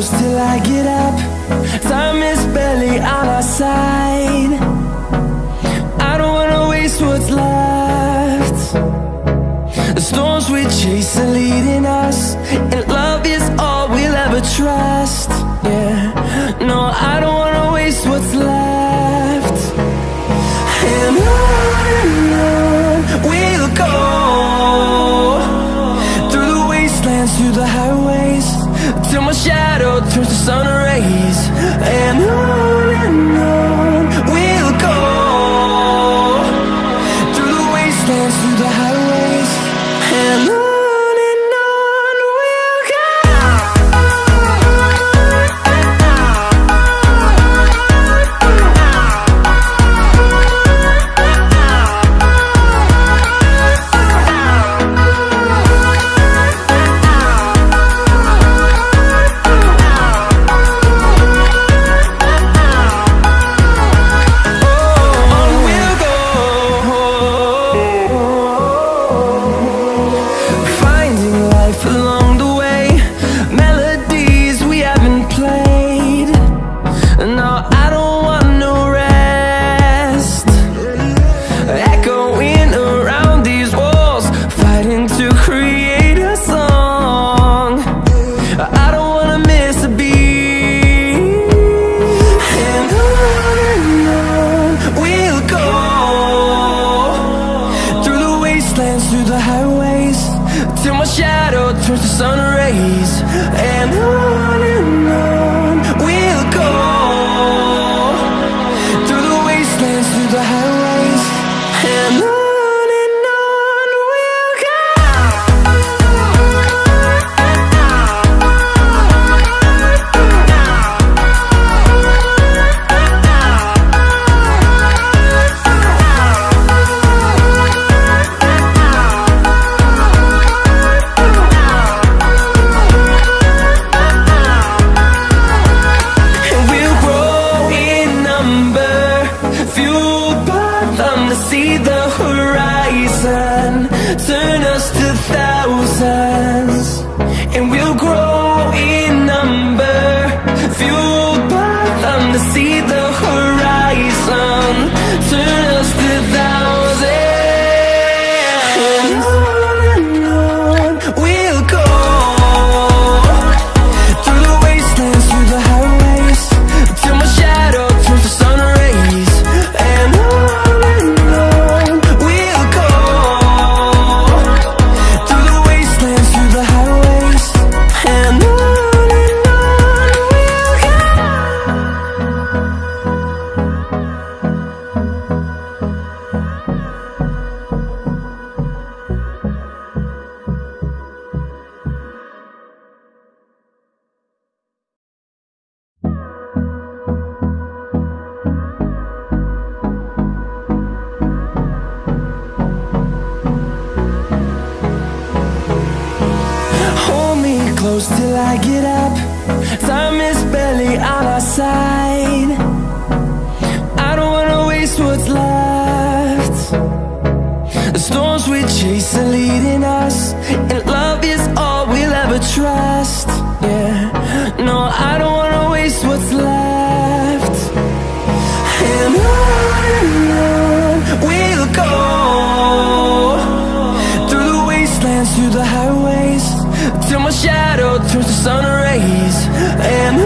close till I get up. Time is barely on our side. I don't wanna waste what's left. The storms we chase are leading us, and love is all we'll ever trust. Yeah, no, I don't wanna waste what's left. And on we'll go, through the wastelands, through the highways, till my shadow turns to sun rays. And on we'll go, through the wastelands, through the highways, and on we'll go. Through the highways, till my shadow turns to sun rays. And on we'll go, through the wastelands, through the highways, and on we'll go. See the horizon, turn us to thousands, and we'll grow in number, fueled by them. To see the horizon, turn us to thousands, and on we'll go, through the wastelands, through the highways, till my shadow turns to sun rays. And close till I get up. Time is barely on our side. I don't wanna waste what's left. The storms we chase are leading us, and love is all we'll ever trust. Yeah, no, I don't wanna waste what's left. And on we'll go, through the wastelands, through the highways, till my shadow turns to sun rays. And